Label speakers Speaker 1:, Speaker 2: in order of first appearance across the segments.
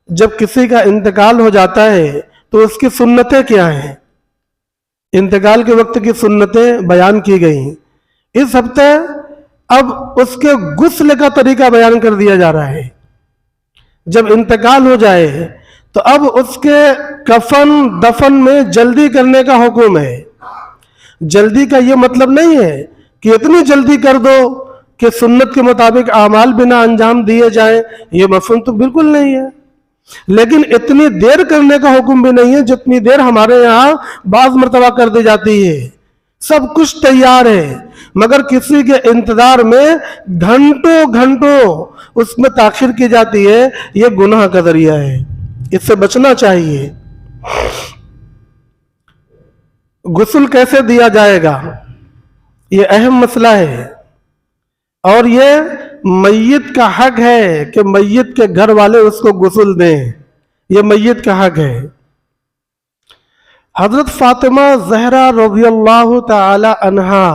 Speaker 1: جب کسی کا انتقال ہو جاتا ہے تو اس کی سنتیں کیا ہیں؟ انتقال کے وقت کی سنتیں بیان کی گئیں. اس ہفتے اب اس کے غسل کا طریقہ بیان کر دیا جا رہا ہے. جب انتقال ہو جائے تو اب اس کے کفن دفن میں جلدی کرنے کا حکم ہے. جلدی کا یہ مطلب نہیں ہے کہ اتنی جلدی کر دو کہ سنت کے مطابق اعمال بنا انجام دیے جائیں، یہ مفہوم تو بالکل نہیں ہے. لیکن اتنی دیر کرنے کا حکم بھی نہیں ہے جتنی دیر ہمارے یہاں بعض مرتبہ کر دی جاتی ہے. سب کچھ تیار ہے مگر کسی کے انتظار میں گھنٹوں گھنٹوں اس میں تاخیر کی جاتی ہے. یہ گناہ کا ذریعہ ہے، اس سے بچنا چاہیے. غسل کیسے دیا جائے گا یہ اہم مسئلہ ہے، اور یہ میت کا حق ہے کہ میت کے گھر والے اس کو غسل دیں. یہ میت کا حق ہے. حضرت فاطمہ زہرا رضی اللہ تعالی عنہا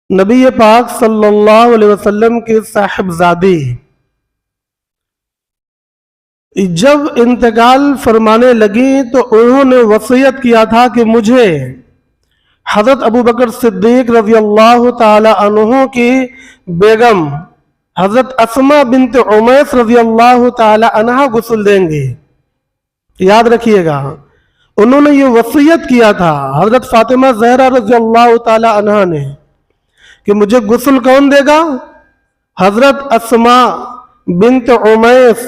Speaker 1: نبی پاک صلی اللہ علیہ وسلم کی صاحبزادی جب انتقال فرمانے لگی تو انہوں نے وصیت کیا تھا کہ مجھے حضرت ابو بکر صدیق رضی اللہ تعالی عنہ کی بیگم حضرت اسما بنت عمیس رضی اللہ تعالی عنہ غسل دیں گے. یاد رکھیے گا انہوں نے یہ وصیت کیا تھا حضرت فاطمہ زہرا رضی اللہ تعالی عنہ نے کہ مجھے غسل کون دے گا؟ حضرت اسما بنت عمیس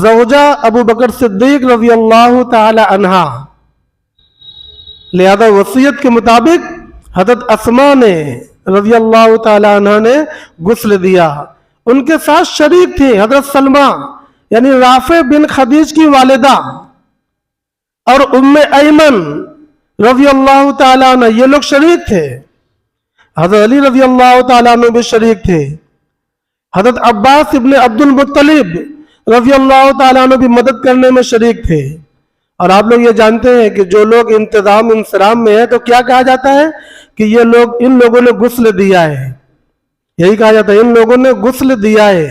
Speaker 1: زوجہ ابو بکر صدیق رضی اللہ تعالی عنہ. لہذا وصیت کے مطابق حضرت اسما نے رضی اللہ تعالی عنہ نے غسل دیا. ان کے ساتھ شریک تھے حضرت سلمہ یعنی رافع بن خدیج کی والدہ اور ام ایمن رضی اللہ تعالی عنہ، یہ لوگ شریک تھے. حضرت علی رضی اللہ تعالی عنہ بھی شریک تھے. حضرت عباس ابن عبد المطلب رضی اللہ تعالیٰ عنہ بھی مدد کرنے میں شریک تھے. اور آپ لوگ یہ جانتے ہیں کہ جو لوگ انتظام انصرام میں ہیں تو کیا کہا جاتا ہے کہ ان لوگوں نے غسل دیا ہے. یہی کہا جاتا ہے ان لوگوں نے غسل دیا ہے.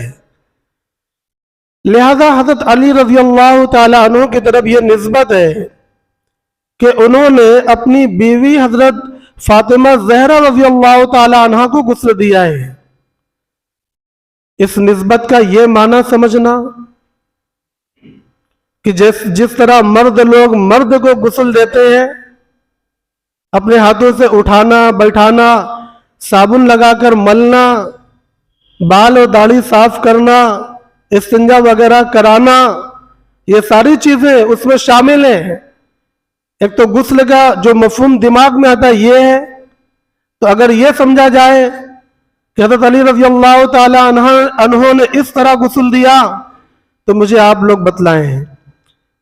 Speaker 1: لہذا حضرت علی رضی اللہ تعالیٰ عنہ کی طرف یہ نسبت ہے کہ انہوں نے اپنی بیوی حضرت فاطمہ زہرا رضی اللہ تعالیٰ عنہ کو غسل دیا ہے. اس نسبت کا یہ معنی سمجھنا کہ جس طرح مرد لوگ مرد کو غسل دیتے ہیں، اپنے ہاتھوں سے اٹھانا بیٹھانا، صابن لگا کر ملنا، بال اور داڑھی صاف کرنا، استنجا وغیرہ کرانا، یہ ساری چیزیں اس میں شامل ہیں. ایک تو غسل کا جو مفہوم دماغ میں آتا ہے یہ ہے. تو اگر یہ سمجھا جائے کہ حضرت علی رضی اللہ تعالی عنہ نے اس طرح غسل دیا تو مجھے آپ لوگ بتلائیں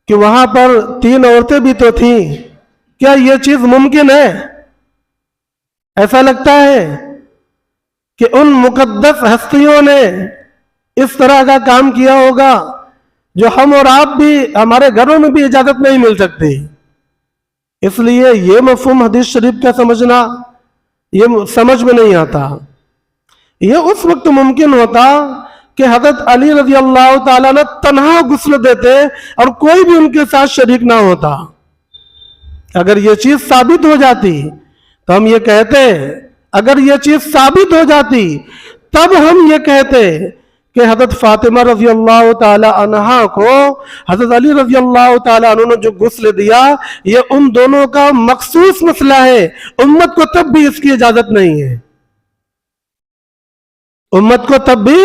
Speaker 1: کہ وہاں پر 3 عورتیں بھی تو تھیں. کیا یہ چیز ممکن ہے؟ ایسا لگتا ہے کہ ان مقدس ہستیوں نے اس طرح کا کام کیا ہوگا جو ہم اور آپ بھی ہمارے گھروں میں بھی اجازت نہیں مل سکتی. اس لیے یہ مفہوم حدیث شریف کا سمجھنا یہ سمجھ میں نہیں آتا. یہ اس وقت ممکن ہوتا کہ حضرت علی رضی اللہ تعالیٰ نے تنہا غسل دیتے اور کوئی بھی ان کے ساتھ شریک نہ ہوتا. اگر یہ چیز ثابت ہو جاتی تو ہم یہ کہتے، اگر یہ چیز ثابت ہو جاتی تب ہم یہ کہتے کہ حضرت فاطمہ رضی اللہ تعالی عنہا کو حضرت علی رضی اللہ تعالی عنہ نے جو غسل دیا یہ ان دونوں کا مخصوص مسئلہ ہے. امت کو تب بھی اس کی اجازت نہیں ہے. امت کو تب بھی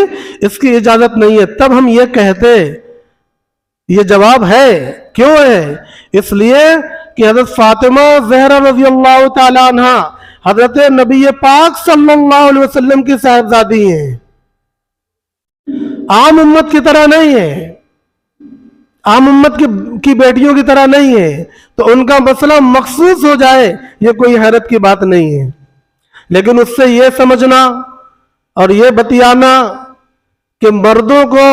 Speaker 1: اس کی اجازت نہیں ہے. تب ہم یہ کہتے. یہ جواب ہے. کیوں ہے؟ اس لیے کہ حضرت فاطمہ زہرا رضی اللہ تعالی عنہا حضرت نبی پاک صلی اللہ علیہ وسلم کی صاحبزادی ہیں. عام امت کی طرح نہیں ہے، عام امت کی بیٹیوں کی طرح نہیں ہے. تو ان کا مسئلہ مخصوص ہو جائے یہ کوئی حیرت کی بات نہیں ہے. لیکن اس سے یہ سمجھنا اور یہ بتیانا کہ مردوں کو،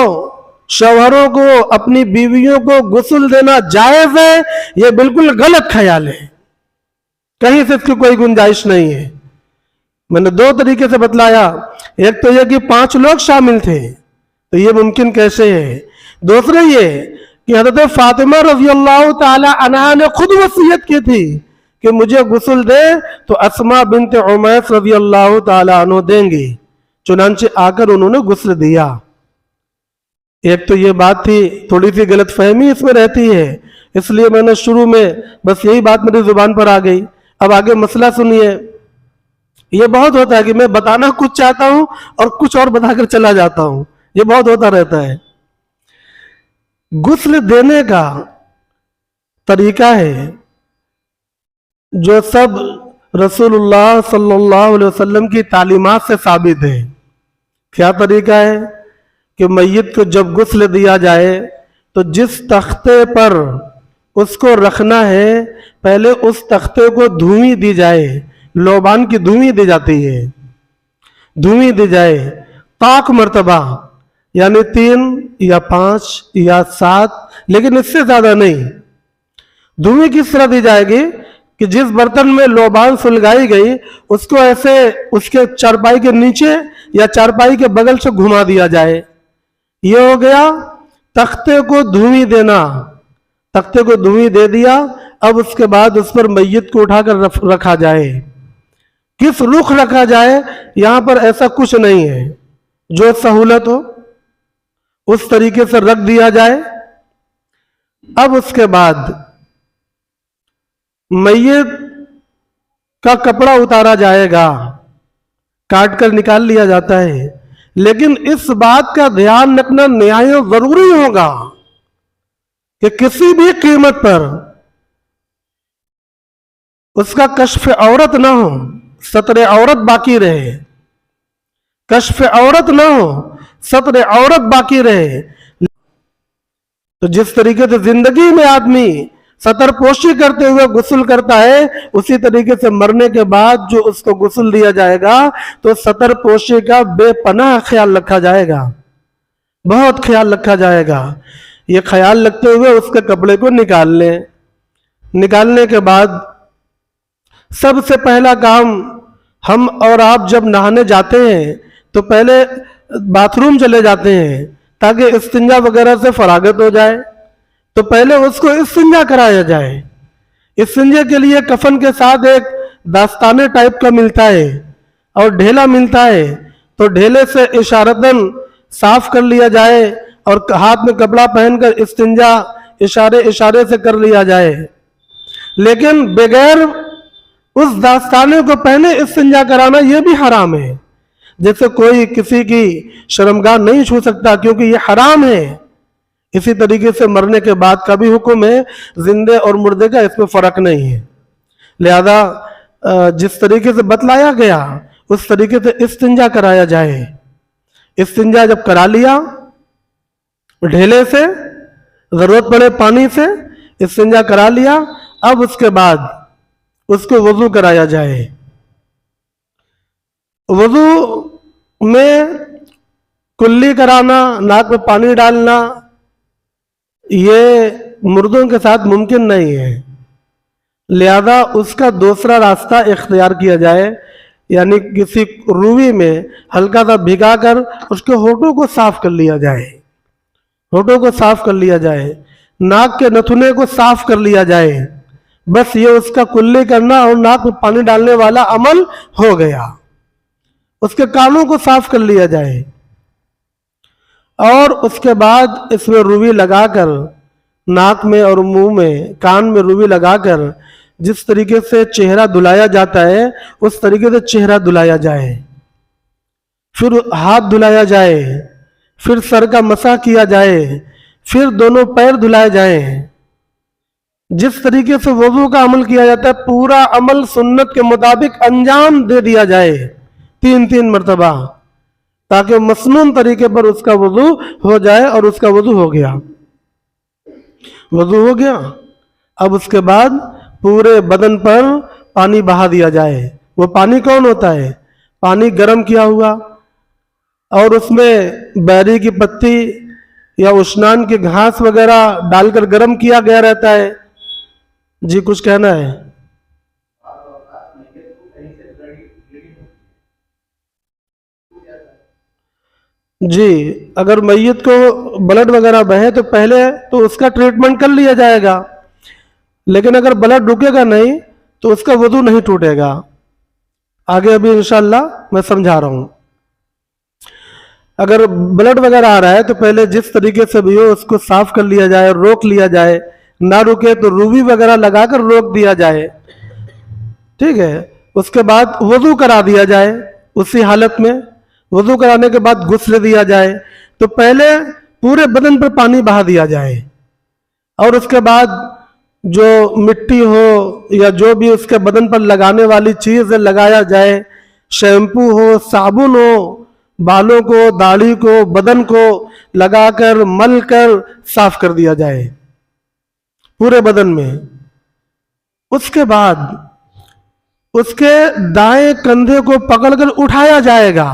Speaker 1: شوہروں کو اپنی بیویوں کو غسل دینا جائز ہے، یہ بالکل غلط خیال ہے. کہیں سے اس کی کوئی گنجائش نہیں ہے. میں نے 2 طریقے سے بتلایا. ایک تو یہ کہ 5 لوگ شامل تھے تو یہ ممکن کیسے ہے. दूसरा ये कि हज़रत फातिमा रज़ी अल्लाह ताला अन्हा ने खुद वसीयत की थी कि मुझे गुस्ल दे तो अस्मा बिन्त उमैस रज़ी अल्लाह ताला अन्हा देंगी, चुनांचे आकर उन्होंने गुस्ल दिया। एक तो ये बात थी, थोड़ी सी गलत फहमी इसमें रहती है, इसलिए मैंने शुरू में बस यही बात मेरी जुबान पर आ गई। अब आगे मसला सुनिए। ये बहुत होता है कि मैं बताना कुछ चाहता हूं और कुछ और बताकर चला जाता हूं, ये बहुत होता रहता है। गुस्ल देने का तरीका है जो सब रसूलुल्लाह सल्लल्लाहु अलैहि वसल्लम की तालीमात से साबित है। क्या तरीका है कि मैयत को जब गुस्ल दिया जाए तो जिस तख्ते पर उसको रखना है पहले उस तख्ते को धुई दी जाए, लोबान की धुई दी जाती है, धुई दी जाए ताक मर्तबा, यानी 3 या 5 या 7, लेकिन इससे ज्यादा नहीं। धुई किस तरह दी जाएगी कि जिस बर्तन में लोबान सुलगाई गई उसको ऐसे उसके चारपाई के नीचे या चारपाई के बगल से घुमा दिया जाए। ये हो गया तख्ते को धुई देना। तख्ते को धुई दे दिया, अब उसके बाद उस पर मैयत को उठाकर रखा जाए। किस रुख रखा जाए, यहां पर ऐसा कुछ नहीं है, जो सहूलत हो उस तरीके से रख दिया जाए। अब उसके बाद मैयत का कपड़ा उतारा जाएगा, काट कर निकाल लिया जाता है, लेकिन इस बात का ध्यान रखना न्याय जरूरी होगा कि किसी भी कीमत पर उसका कश्फ औरत ना हो, सतर औरत बाकी रहे, कश्फ औरत ना हो, सतर औरत बाकी रहे। तो जिस तरीके से जिंदगी में आदमी सतर पोशी करते हुए गुस्ल करता है, उसी तरीके से मरने के बाद जो उसको गुस्ल दिया जाएगा तो सतर पोशी का बेपनाह ख्याल रखा जाएगा, बहुत ख्याल रखा जाएगा। ये ख्याल रखते हुए उसके कपड़े को निकाल लें। निकालने के बाद सबसे पहला काम, हम और आप जब नहाने जाते हैं तो पहले बाथरूम चले जाते हैं ताकि इस्तिंजा वगैरह से फरागत हो जाए, तो पहले उसको इस्तिंजा कराया जाए। इस्तिंजे के लिए कफन के साथ एक दास्ताने टाइप का मिलता है और ढेला मिलता है, तो ढेले से इशारतन साफ कर लिया जाए और हाथ में कपड़ा पहनकर इस्तिंजा इशारे इशारे से कर लिया जाए। लेकिन बगैर उस दास्ताने को पहने इस्तिंजा कराना यह भी हराम है। जैसे कोई किसी की शर्मगाह नहीं छू सकता क्योंकि ये हराम है, इसी तरीके से मरने के बाद का भी हुक्म है, जिंदे और मुर्दे का इसमें फर्क नहीं है। लिहाजा जिस तरीके से बतलाया गया उस तरीके से इस्तिंजा कराया जाए। इस्तिंजा जब करा लिया ढेले से, जरूरत पड़े पानी से इस्तिंजा करा लिया, अब उसके बाद उसको वजू कराया जाए। वजू में कुल्ली कराना, नाक में पानी डालना, ये मुर्दों के साथ मुमकिन नहीं है। लिहाजा उसका दूसरा रास्ता इख्तियार किया जाए, यानी किसी रूई में हल्का सा भिगाकर उसके होठों को साफ कर लिया जाए, होठों को साफ कर लिया जाए, नाक के नथुने को साफ कर लिया जाए। बस ये उसका कुल्ली करना और नाक में पानी डालने वाला अमल हो गया। उसके कानों को साफ कर लिया जाए और उसके बाद इसमें रुई लगाकर नाक में और मुंह में, कान में रुई लगाकर जिस तरीके से चेहरा धुलाया जाता है उस तरीके से चेहरा धुलाया जाए। फिर हाथ धुलाया जाए, फिर सर का मसा किया जाए, फिर दोनों पैर धुलाए जाएं। जिस तरीके से वजू का अमल किया जाता है पूरा अमल सुन्नत के मुताबिक अंजाम दे दिया जाए 3-3 मरतबा, ताकि मसनून तरीके पर उसका वजू हो जाए। और उसका वजू हो गया, वजू हो गया। अब उसके बाद पूरे बदन पर पानी बहा दिया जाए। वो पानी कौन होता है? पानी गर्म किया हुआ और उसमें बैरी की पत्ती या उष्णान की घास वगैरह डालकर गर्म किया गया रहता है। जी कुछ कहना है? जी, अगर मैयत को ब्लड वगैरह बहे तो पहले तो उसका ट्रीटमेंट कर लिया जाएगा, लेकिन अगर ब्लड रुकेगा नहीं तो उसका वुज़ू नहीं टूटेगा। आगे अभी इंशाअल्लाह मैं समझा रहा हूँ। अगर ब्लड वगैरह आ रहा है तो पहले जिस तरीके से भी हो उसको साफ कर लिया जाए, रोक लिया जाए, ना रुके तो रूबी वगैरह लगाकर रोक दिया जाए, ठीक है। उसके बाद वुज़ू करा दिया जाए, उसी हालत में वुज़ू कराने के बाद गुस्ल दिया जाए। तो पहले पूरे बदन पर पानी बहा दिया जाए और उसके बाद जो मिट्टी हो या जो भी उसके बदन पर लगाने वाली चीज़ लगाया जाए, शैम्पू हो, साबुन हो, बालों को, दाढ़ी को, बदन को लगाकर मल कर साफ कर दिया जाए पूरे बदन में। उसके बाद उसके दाएं कंधे को पकड़कर उठाया जाएगा,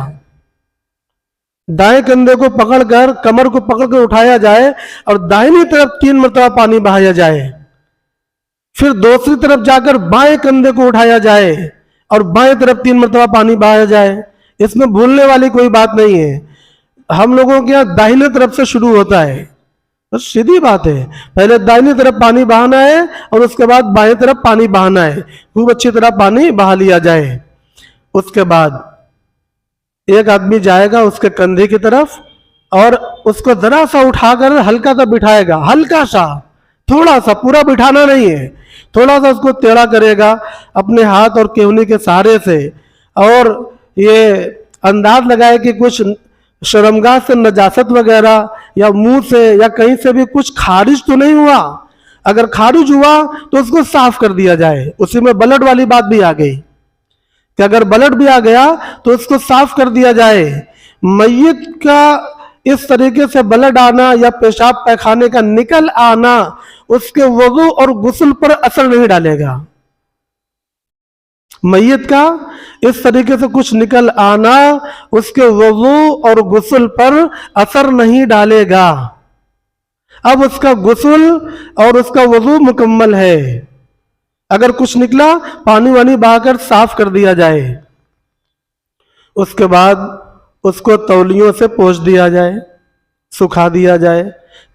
Speaker 1: दाएं कंधे को पकड़कर, कमर को पकड़कर उठाया जाए और दाहिनी तरफ 3 मरतबा पानी बहाया जाए। फिर दूसरी तरफ जाकर बाएं कंधे को उठाया जाए और बाएं तरफ 3 मरतबा पानी बहाया जाए। इसमें भूलने वाली कोई बात नहीं है। हम लोगों के यहाँ दाहिने तरफ से शुरू होता है, बस सीधी बात है। पहले दाहिनी तरफ पानी बहाना है और उसके बाद बाएं तरफ पानी बहाना है। खूब अच्छी तरह पानी बहा लिया जाए। उसके बाद एक आदमी जाएगा उसके कंधे की तरफ और उसको जरा सा उठाकर हल्का सा बिठाएगा, हल्का सा, थोड़ा सा, पूरा बिठाना नहीं है, थोड़ा सा उसको टेढ़ा करेगा अपने हाथ और केहनी के सहारे से, और ये अंदाज लगाए कि कुछ शर्मगाह से नजासत वगैरह या मुंह से या कहीं से भी कुछ खारिज तो नहीं हुआ। अगर खारिज हुआ तो उसको साफ कर दिया जाए। उसी में ब्लड वाली बात भी आ गई कि अगर ब्लड भी आ गया तो उसको साफ कर दिया जाए। मैयत का इस तरीके से ब्लड आना या पेशाब पैखाने का निकल आना उसके वजू और गुस्ल पर असर नहीं डालेगा। मैयत का इस तरीके से कुछ निकल आना उसके वजू और गुस्ल पर असर नहीं डालेगा। अब उसका गुस्ल और उसका वजू मुकम्मल है। अगर कुछ निकला पानी वानी बहाकर साफ कर दिया जाए। उसके बाद उसको तौलियों से पोंछ दिया जाए, सुखा दिया जाए,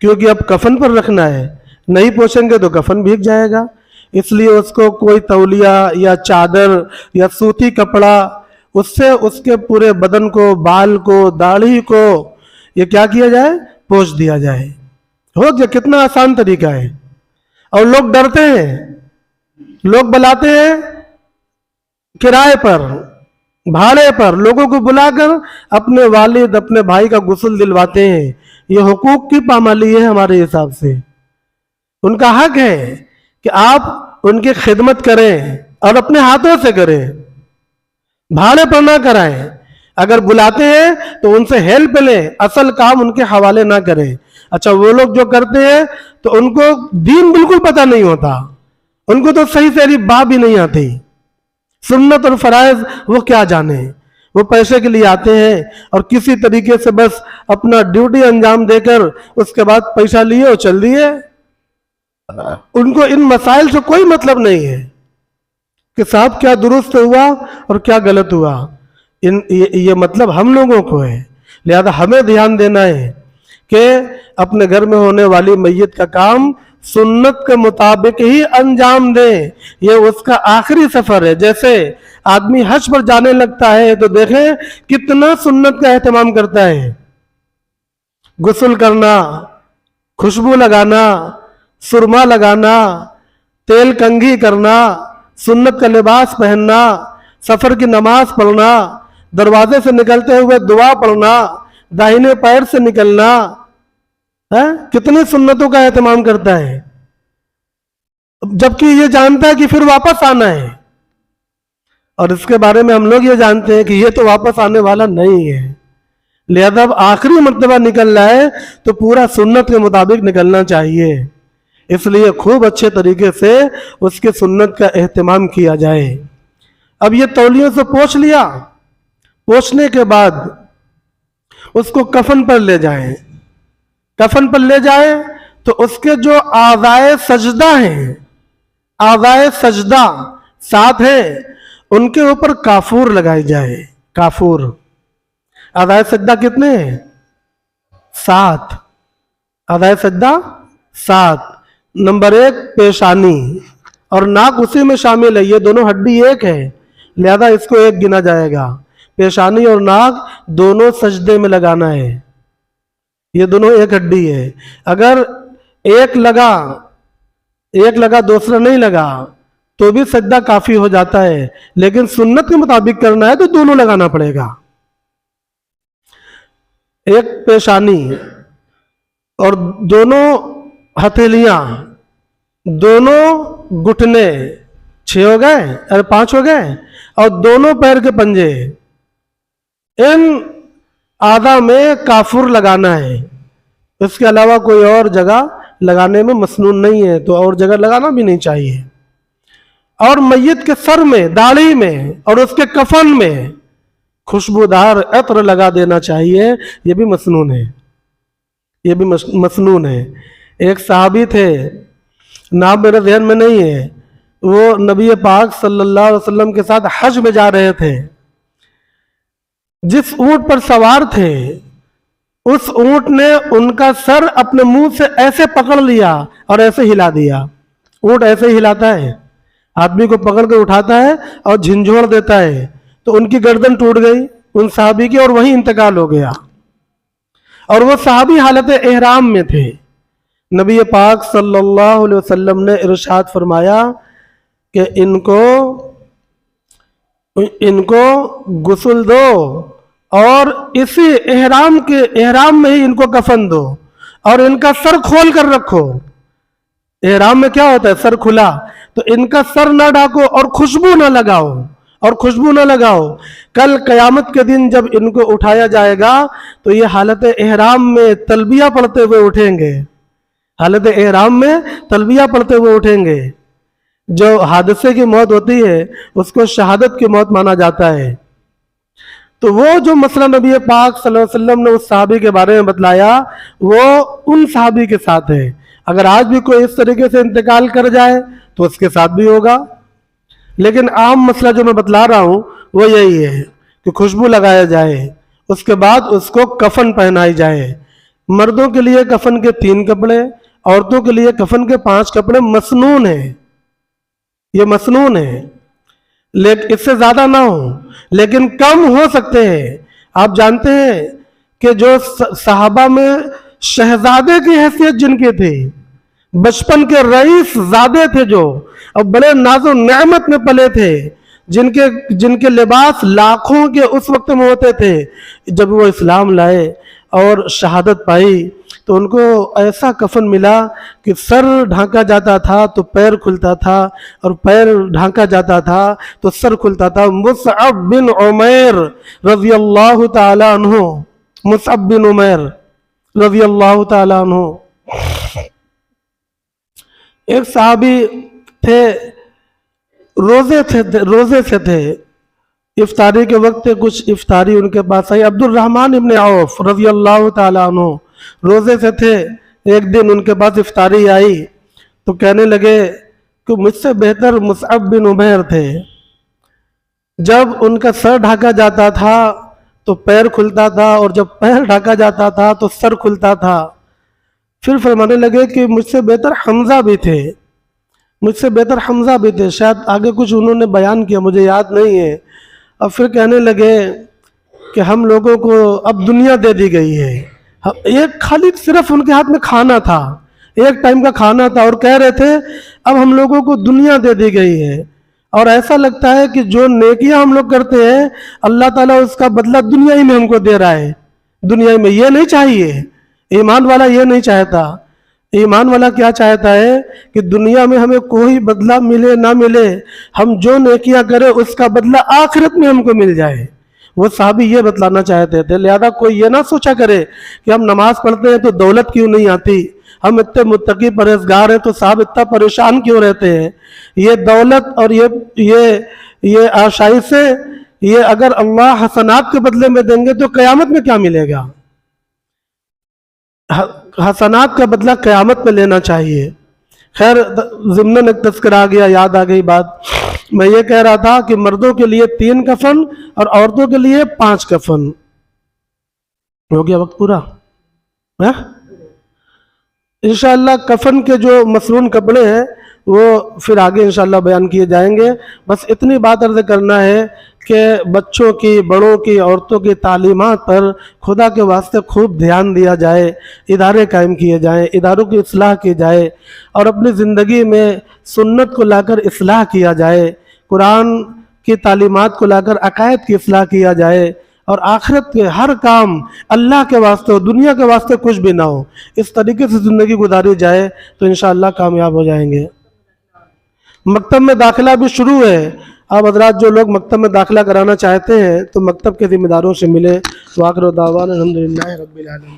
Speaker 1: क्योंकि अब कफन पर रखना है, नहीं पोंछेंगे तो कफन भीग जाएगा। इसलिए उसको कोई तौलिया या चादर या सूती कपड़ा उससे उसके पूरे बदन को, बाल को, दाढ़ी को ये क्या किया जाए, पोंछ दिया जाए। हो गया, कितना आसान तरीका है। और लोग डरते हैं, लोग बुलाते हैं किराए पर, भाड़े पर, लोगों को बुलाकर अपने वालिद, अपने भाई का गुस्ल दिलवाते हैं। ये हुकूक की पामाली है हमारे हिसाब से। उनका हक है कि आप उनकी खिदमत करें और अपने हाथों से करें, भाड़े पर ना कराएं। अगर बुलाते हैं तो उनसे हेल्प लें, असल काम उनके हवाले ना करें। अच्छा, वो लोग जो करते हैं तो उनको दीन बिल्कुल पता नहीं होता, उनको तो सही से बात भी नहीं आती, सुन्नत और फराइज वो क्या जाने। वो पैसे के लिए आते हैं और किसी तरीके से बस अपना ड्यूटी अंजाम देकर उसके बाद पैसा लिए और चल दिए। उनको इन मसाइल से कोई मतलब नहीं है कि साहब क्या दुरुस्त हुआ और क्या गलत हुआ। ये मतलब हम लोगों को है। लिहाजा हमें ध्यान देना है कि अपने घर में होने वाली मैयत का काम सुन्नत के मुताबिक ही अंजाम दे। ये उसका आखिरी सफर है। जैसे आदमी हज पर जाने लगता है तो देखें कितना सुन्नत का एहतमाम करता है, गुस्ल करना, खुशबू लगाना, सुरमा लगाना, तेल कंघी करना, सुन्नत का लिबास पहनना, सफर की नमाज पढ़ना, दरवाजे से निकलते हुए दुआ पढ़ना, दाहिने पैर से निकलना, है कितनी सुन्नतों का एहतमाम करता है, जबकि ये जानता है कि फिर वापस आना है। और इसके बारे में हम लोग ये जानते हैं कि ये तो वापस आने वाला नहीं है। लिहाजा अब आखिरी मर्तबा निकल रहा है तो पूरा सुन्नत के मुताबिक निकलना चाहिए। इसलिए खूब अच्छे तरीके से उसके सुन्नत का एहतमाम किया जाए। अब ये तौलियों से पोंछ लिया, पोंछने के बाद उसको कफन पर ले जाएं। कफन पर ले जाए तो उसके जो आज़ाए सजदा हैं, आज़ाए सजदा साथ है, उनके ऊपर काफूर लगाई जाए। काफूर, आज़ाए सजदा कितने हैं? 7, अदाए सजदा 7। नंबर 1 पेशानी और नाक उसी में शामिल है, ये दोनों हड्डी एक है, लिहाजा इसको एक गिना जाएगा। पेशानी और नाक दोनों सजदे में लगाना है, ये दोनों एक हड्डी है। अगर एक लगा दूसरा नहीं लगा तो भी सजदा काफी हो जाता है, लेकिन सुन्नत के मुताबिक करना है तो दोनों लगाना पड़ेगा। एक पेशानी और दोनों हथेलियां, दोनों घुटने 6 हो गए, अरे 5 हो गए, और दोनों पैर के पंजे, इन आधा में काफुर लगाना है। इसके अलावा कोई और जगह लगाने में मसनून नहीं है, तो और जगह लगाना भी नहीं चाहिए। और मैयत के सर में, दाढ़ी में और उसके कफन में खुशबूदार अत्र लगा देना चाहिए, ये भी मसनून है, ये भी मसनून है। एक सहाबी थे, नाम मेरे ध्यान में नहीं है, वो नबी पाक सल्लल्लाहु अलैहि वसल्लम के साथ हज में जा रहे थे। जिस ऊंट पर सवार थे उस ऊंट ने उनका सर अपने मुंह से ऐसे पकड़ लिया और ऐसे हिला दिया। ऊंट ऐसे ही हिलाता है, आदमी को पकड़ कर उठाता है और झिंझोड़ देता है, तो उनकी गर्दन टूट गई उन सहाबी की और वहीं इंतकाल हो गया। और वो सहाबी हालत एहराम में थे। नबी पाक सल्लल्लाहु अलैहि वसल्लम ने इरशाद फरमाया कि इनको गुस्ल दो और इसी एहराम में ही इनको कफन दो और इनका सर खोल कर रखो। एहराम में क्या होता है, सर खुला, तो इनका सर ना ढाको और खुशबू ना लगाओ। कल कयामत के दिन जब इनको उठाया जाएगा तो ये हालत एहराम में तलबिया पढ़ते हुए उठेंगे, हालत एहराम में तलबिया पढ़ते हुए उठेंगे। जो हादसे की मौत होती है उसको शहादत की मौत माना जाता है। तो वो जो मसला नबी पाक सल्लल्लाहु अलैहि वसल्लम ने उस सहाबी के बारे में बतलाया वो उन सहाबी के साथ है। अगर आज भी कोई इस तरीके से इंतकाल कर जाए तो उसके साथ भी होगा। लेकिन आम मसला जो मैं बतला रहा हूँ वो यही है कि खुशबू लगाया जाए, उसके बाद उसको कफन पहनाई जाए। मर्दों के लिए कफन के 3 कपड़े, औरतों के लिए कफन के 5 कपड़े मसनून है, ये मसनून है। लेकिन इससे ज्यादा ना हो, लेकिन कम हो सकते हैं। आप जानते हैं कि जो सहाबा में शहजादे की हैसियत जिनकी थी, बचपन के रईस ज़ादे थे जो, और बड़े नाज़ो नेमत में पले थे, जिनके लिबास लाखों के उस वक्त में होते थे, जब वो इस्लाम लाए और शहादत पाई तो उनको ऐसा कफन मिला कि सर ढांका जाता था तो पैर खुलता था और पैर ढांका जाता था तो सर खुलता था। मुसअब बिन उमैर रज़ियल्लाहु ताला अन्हु, मुसअब बिन उमैर रज़ियल्लाहु ताला अन्हु एक सहाबी थे, रोजे से थे। इफ्तारी के वक्त कुछ इफ्तारी उनके पास आई। अब्दुर्रहमान इब्न औफ रज़ियल्लाहु ताला अन्हु रोजे से थे। एक दिन उनके पास इफ्तारी आई तो कहने लगे कि मुझसे बेहतर मुसअब बिन उमैर थे। जब उनका सर ढाका जाता था तो पैर खुलता था और जब पैर ढाका जाता था तो सर खुलता था। फिर फरमाने लगे कि मुझसे बेहतर हमजा भी थे, मुझसे बेहतर हमजा भी थे। शायद आगे कुछ उन्होंने बयान किया, मुझे याद नहीं है। अब फिर कहने लगे कि हम लोगों को अब दुनिया दे दी गई है। एक खाली सिर्फ उनके हाथ में खाना था, एक टाइम का खाना था, और कह रहे थे अब हम लोगों को दुनिया दे दी गई है। और ऐसा लगता है कि जो नेकियां हम लोग करते हैं अल्लाह ताला उसका बदला दुनिया ही में हमको दे रहा है। दुनिया ही में ये नहीं चाहिए, ईमान वाला ये नहीं चाहता। ईमान वाला क्या चाहता है कि दुनिया में हमें कोई बदला मिले ना मिले, हम जो नेकियां करें उसका बदला आखिरत में हमको मिल जाए। वो साहबी ये बतलाना चाहते थे। लिहाजा कोई ये ना सोचा करे कि हम नमाज पढ़ते हैं तो दौलत क्यों नहीं आती, हम इतने मुत्तकी परहेजगार हैं तो साहब इतना परेशान क्यों रहते हैं। ये दौलत और ये आशाई से ये अगर अल्लाह हसनात के बदले में देंगे तो क़यामत में क्या मिलेगा। हसनात का बदला क़यामत में लेना चाहिए। खैर ज़िम्नन एक तज़किरा आ गया, याद आ गई बात। मैं ये कह रहा था कि मर्दों के लिए 3 कफन और औरतों के लिए 5 कफन। हो गया वक्त पूरा। हाँ? इंशाअल्लाह कफन के जो मसनून कपड़े हैं वो फिर आगे इंशाअल्लाह बयान किए जाएंगे। बस इतनी बात अर्ज करना है कि बच्चों की, बड़ों की, औरतों की तालीमात पर खुदा के वास्ते खूब ध्यान दिया जाए, इदारे कायम किए जाएं, इदारों की इस्लाह की जाए और अपनी ज़िंदगी में सुन्नत को लाकर इस्लाह किया जाए, कुरान की तालीमात को लाकर अकायद की इस्लाह किया जाए और आखिरत के हर काम अल्लाह के वास्ते हो, दुनिया के वास्ते कुछ भी ना हो, इस तरीके से ज़िंदगी गुजारी जाए तो इंशाअल्लाह कामयाब हो जाएंगे। मकतब में दाखिला भी शुरू है। अब हज़रात जो लोग मकतब में दाखिला कराना चाहते हैं तो मकतब के ज़िम्मेदारों से मिले। वाक़िर दावाना अल्हम्दुलिल्लाहि रब्बिल आलमीन।